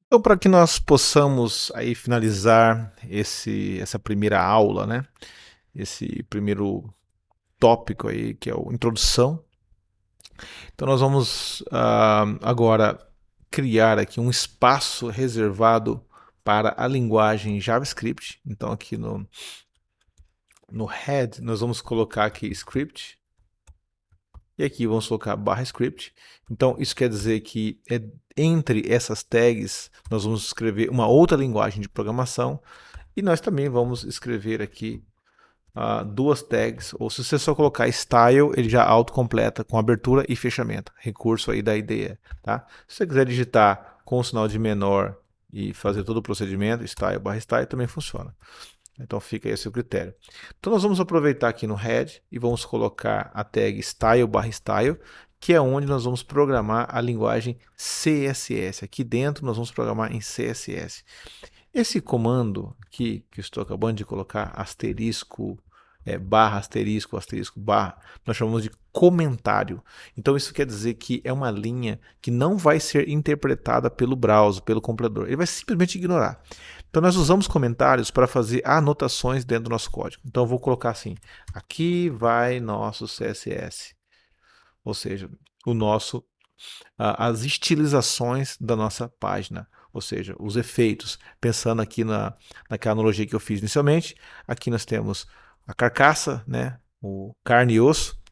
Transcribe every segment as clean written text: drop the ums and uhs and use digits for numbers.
Então, para que nós possamos aí finalizar essa primeira aula, né? Esse primeiro tópico aí, que é a introdução. Então, nós vamos agora criar aqui um espaço reservado para a linguagem JavaScript. Então, aqui no head, nós vamos colocar aqui script. E aqui vamos colocar barra script. Então, isso quer dizer que entre essas tags nós vamos escrever uma outra linguagem de programação. E nós também vamos escrever aqui duas tags, ou se você só colocar style, ele já autocompleta com abertura e fechamento. Recurso aí da IDE, tá? Se você quiser digitar com o sinal de menor e fazer todo o procedimento, style barra style, também funciona. Então fica esse o critério. Então nós vamos aproveitar aqui no head e vamos colocar a tag style barra style, que é onde nós vamos programar a linguagem CSS. Aqui dentro nós vamos programar em CSS. Esse comando aqui, que eu estou acabando de colocar, asterisco, barra, asterisco, asterisco, barra, nós chamamos de comentário. Então isso quer dizer que é uma linha que não vai ser interpretada pelo browser, pelo compilador. Ele vai simplesmente ignorar. Então nós usamos comentários para fazer anotações dentro do nosso código. Então eu vou colocar assim, aqui vai nosso CSS, ou seja, o nosso as estilizações da nossa página, ou seja, os efeitos. Pensando aqui naquela analogia que eu fiz inicialmente, aqui nós temos a carcaça, né, o carne e osso.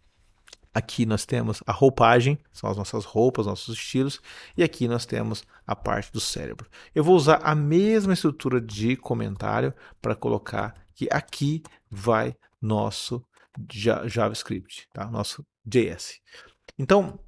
Aqui nós temos a roupagem, são as nossas roupas, nossos estilos, e aqui nós temos a parte do cérebro. Eu vou usar a mesma estrutura de comentário para colocar que aqui vai nosso JavaScript, tá? Nosso JS. Então,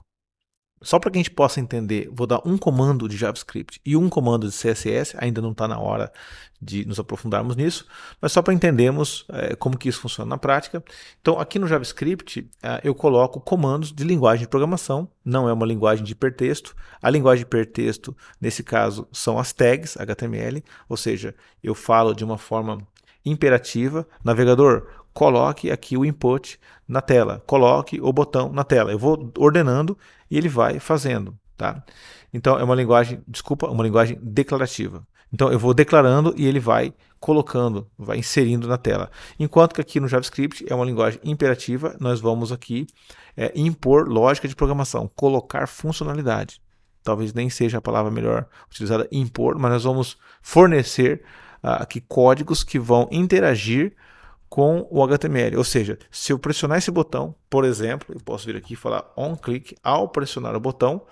só para que a gente possa entender, vou dar um comando de JavaScript e um comando de CSS, ainda não está na hora de nos aprofundarmos nisso, mas só para entendermos como que isso funciona na prática. Então, aqui no JavaScript, eu coloco comandos de linguagem de programação, não é uma linguagem de hipertexto. A linguagem de hipertexto, nesse caso, são as tags HTML, ou seja, eu falo de uma forma imperativa, navegador, coloque aqui o input na tela, coloque o botão na tela. Eu vou ordenando e ele vai fazendo, tá? Então é uma linguagem, desculpa, uma linguagem declarativa. Então eu vou declarando e ele vai colocando, vai inserindo na tela. Enquanto que aqui no JavaScript é uma linguagem imperativa, nós vamos aqui impor lógica de programação, colocar funcionalidade. Talvez nem seja a palavra melhor utilizada, impor, mas nós vamos fornecer aqui códigos que vão interagir com o HTML. Ou seja, se eu pressionar esse botão, por exemplo, eu posso vir aqui e falar on click, ao pressionar o botão,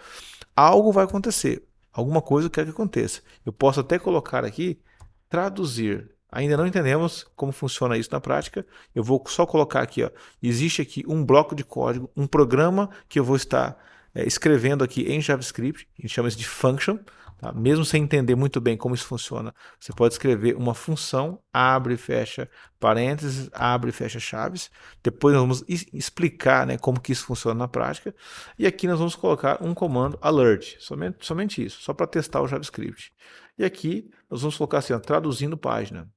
algo vai acontecer. Alguma coisa eu quero que aconteça. Eu posso até colocar aqui traduzir. Ainda não entendemos como funciona isso na prática. Eu vou só colocar aqui, ó, existe aqui um bloco de código, um programa que eu vou estar escrevendo aqui em JavaScript. A gente chama isso de function. Tá? Mesmo sem entender muito bem como isso funciona, você pode escrever uma função, abre e fecha parênteses, abre e fecha chaves. Depois nós vamos explicar, né, como que isso funciona na prática. E aqui nós vamos colocar um comando alert, somente isso, só para testar o JavaScript. E aqui nós vamos colocar assim, ó, traduzindo página.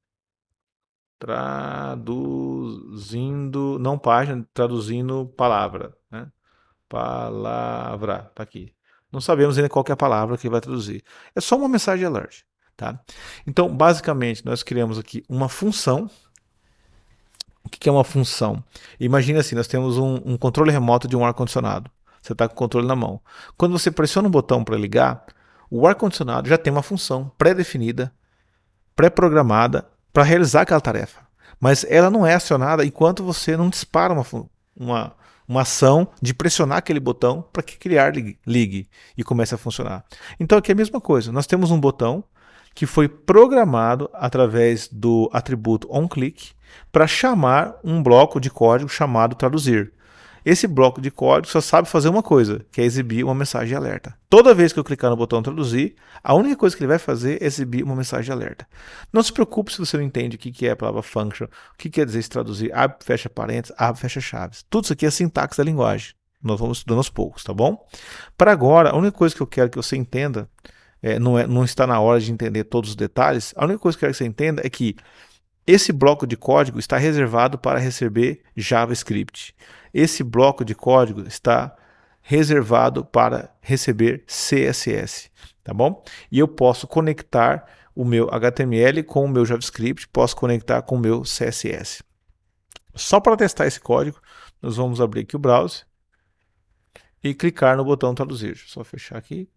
Traduzindo, não página, traduzindo palavra, né? Palavra, tá aqui. Não sabemos ainda qual que é a palavra que vai traduzir. É só uma mensagem alert, tá? Então, basicamente, nós criamos aqui uma função. O que é uma função? Imagina assim, nós temos um controle remoto de um ar-condicionado. Você está com o controle na mão. Quando você pressiona um botão para ligar, o ar-condicionado já tem uma função pré-definida, pré-programada para realizar aquela tarefa. Mas ela não é acionada enquanto você não dispara uma, uma ação de pressionar aquele botão para que criar ligue e comece a funcionar. Então aqui é a mesma coisa. Nós temos um botão que foi programado através do atributo onClick para chamar um bloco de código chamado traduzir. Esse bloco de código só sabe fazer uma coisa, que é exibir uma mensagem de alerta. Toda vez que eu clicar no botão traduzir, a única coisa que ele vai fazer é exibir uma mensagem de alerta. Não se preocupe se você não entende o que é a palavra function, o que quer dizer se traduzir, abre, fecha parênteses, abre, fecha chaves. Tudo isso aqui é sintaxe da linguagem. Nós vamos estudando aos poucos, tá bom? Para agora, a única coisa que eu quero que você entenda, não está na hora de entender todos os detalhes, a única coisa que eu quero que você entenda é que esse bloco de código está reservado para receber JavaScript. Esse bloco de código está reservado para receber CSS, tá bom? E eu posso conectar o meu HTML com o meu JavaScript, posso conectar com o meu CSS. Só para testar esse código, nós vamos abrir aqui o browser e clicar no botão traduzir. Deixa eu só fechar aqui.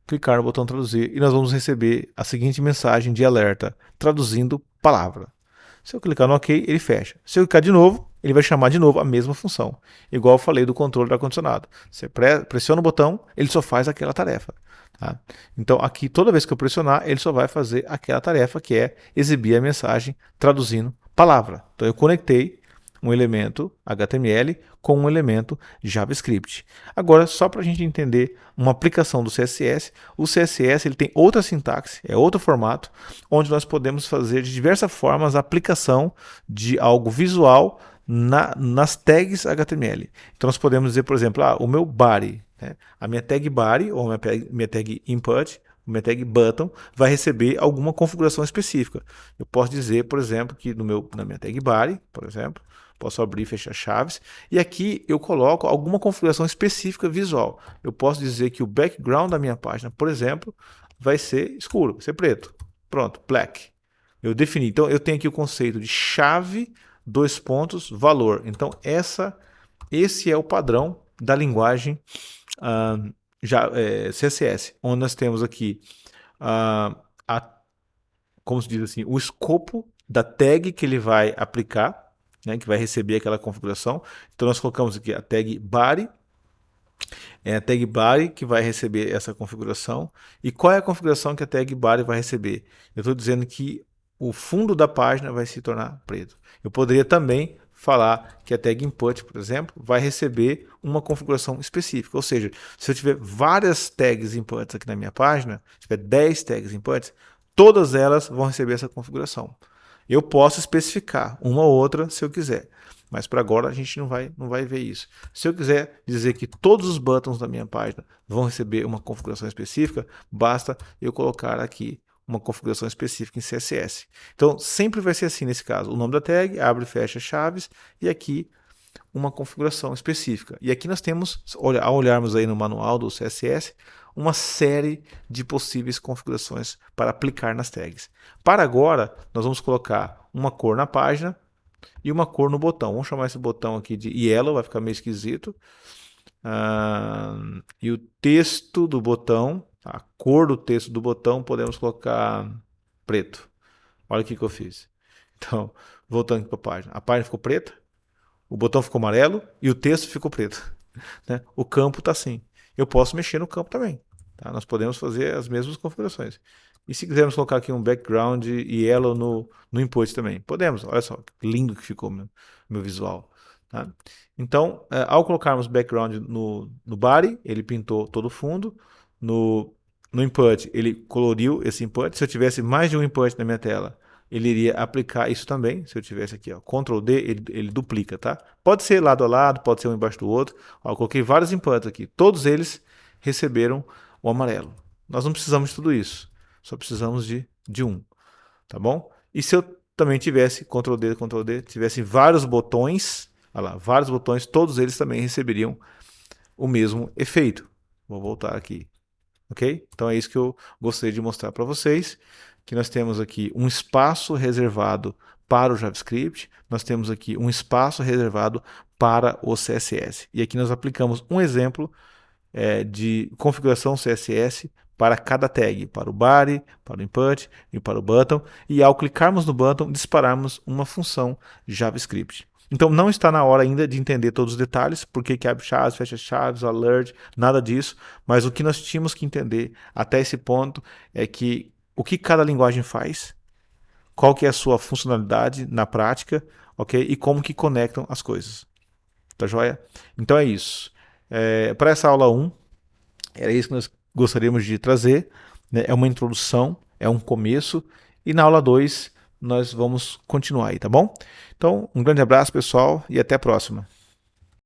Clicar no botão traduzir e nós vamos receber a seguinte mensagem de alerta, traduzindo palavra. Se eu clicar no OK, ele fecha. Se eu clicar de novo, ele vai chamar de novo a mesma função. Igual eu falei do controle do ar-condicionado. Você pressiona o botão, ele só faz aquela tarefa. Tá? Então aqui, toda vez que eu pressionar, ele só vai fazer aquela tarefa que é exibir a mensagem traduzindo palavra. Então eu conectei um elemento HTML com um elemento JavaScript. Agora, só para a gente entender uma aplicação do CSS, o CSS ele tem outra sintaxe, é outro formato, onde nós podemos fazer de diversas formas a aplicação de algo visual nas tags HTML. Então nós podemos dizer, por exemplo, o meu body, né? A minha tag body, ou a minha tag input, minha tag button, vai receber alguma configuração específica. Eu posso dizer, por exemplo, que na minha tag body, por exemplo, posso abrir e fechar chaves, e aqui eu coloco alguma configuração específica visual. Eu posso dizer que o background da minha página, por exemplo, vai ser escuro, vai ser preto. Pronto, black. Eu defini. Então eu tenho aqui o conceito de chave, valor. Então esse é o padrão da linguagem CSS, onde nós temos aqui como se diz assim, o escopo da tag que ele vai aplicar, né, que vai receber aquela configuração. Então nós colocamos aqui a tag body, é a tag body que vai receber essa configuração. E qual é a configuração que a tag body vai receber? Eu estou dizendo que o fundo da página vai se tornar preto. Eu poderia também falar que a tag input, por exemplo, vai receber uma configuração específica. Ou seja, se eu tiver várias tags inputs aqui na minha página, se tiver 10 tags inputs, todas elas vão receber essa configuração. Eu posso especificar uma ou outra se eu quiser, mas para agora a gente não vai ver isso. Se eu quiser dizer que todos os buttons da minha página vão receber uma configuração específica, basta eu colocar aqui uma configuração específica em CSS. Então sempre vai ser assim nesse caso. O nome da tag, abre e fecha chaves, e aqui uma configuração específica. E aqui nós temos, ao olharmos aí no manual do CSS, uma série de possíveis configurações para aplicar nas tags. Para agora, nós vamos colocar uma cor na página e uma cor no botão. Vamos chamar esse botão aqui de yellow, vai ficar meio esquisito. E o texto do botão, a cor do texto do botão, podemos colocar preto. Olha o que eu fiz. Então, voltando aqui para a página. A página ficou preta, o botão ficou amarelo e o texto ficou preto. Né? O campo está assim. Eu posso mexer no campo também. Tá? Nós podemos fazer as mesmas configurações. E se quisermos colocar aqui um background yellow no input também, podemos. Olha só que lindo que ficou meu visual. Tá? Então, ao colocarmos background no body, ele pintou todo o fundo. No input, ele coloriu esse input. Se eu tivesse mais de um input na minha tela, ele iria aplicar isso também. Se eu tivesse aqui, ó, Ctrl D, ele duplica, tá? Pode ser lado a lado, pode ser um embaixo do outro. Ó, eu coloquei vários inputs aqui. Todos eles receberam o amarelo. Nós não precisamos de tudo isso. Só precisamos de um, tá bom? E se eu também tivesse Ctrl D, tivesse vários botões, olha lá, vários botões, todos eles também receberiam o mesmo efeito. Vou voltar aqui, ok? Então é isso que eu gostaria de mostrar para vocês, que nós temos aqui um espaço reservado para o JavaScript, nós temos aqui um espaço reservado para o CSS. E aqui nós aplicamos um exemplo de configuração CSS para cada tag, para o body, para o input e para o button, e ao clicarmos no button, dispararmos uma função JavaScript. Então não está na hora ainda de entender todos os detalhes, porque que abre chaves, fecha chaves, alert, nada disso, mas o que nós tínhamos que entender até esse ponto é que o que cada linguagem faz, qual que é a sua funcionalidade na prática, ok? E como que conectam as coisas. Tá joia? Então é isso. Para essa aula 1, era isso que nós gostaríamos de trazer, né? É uma introdução, é um começo, e na aula 2 nós vamos continuar aí, tá bom? Então, um grande abraço, pessoal, e até a próxima.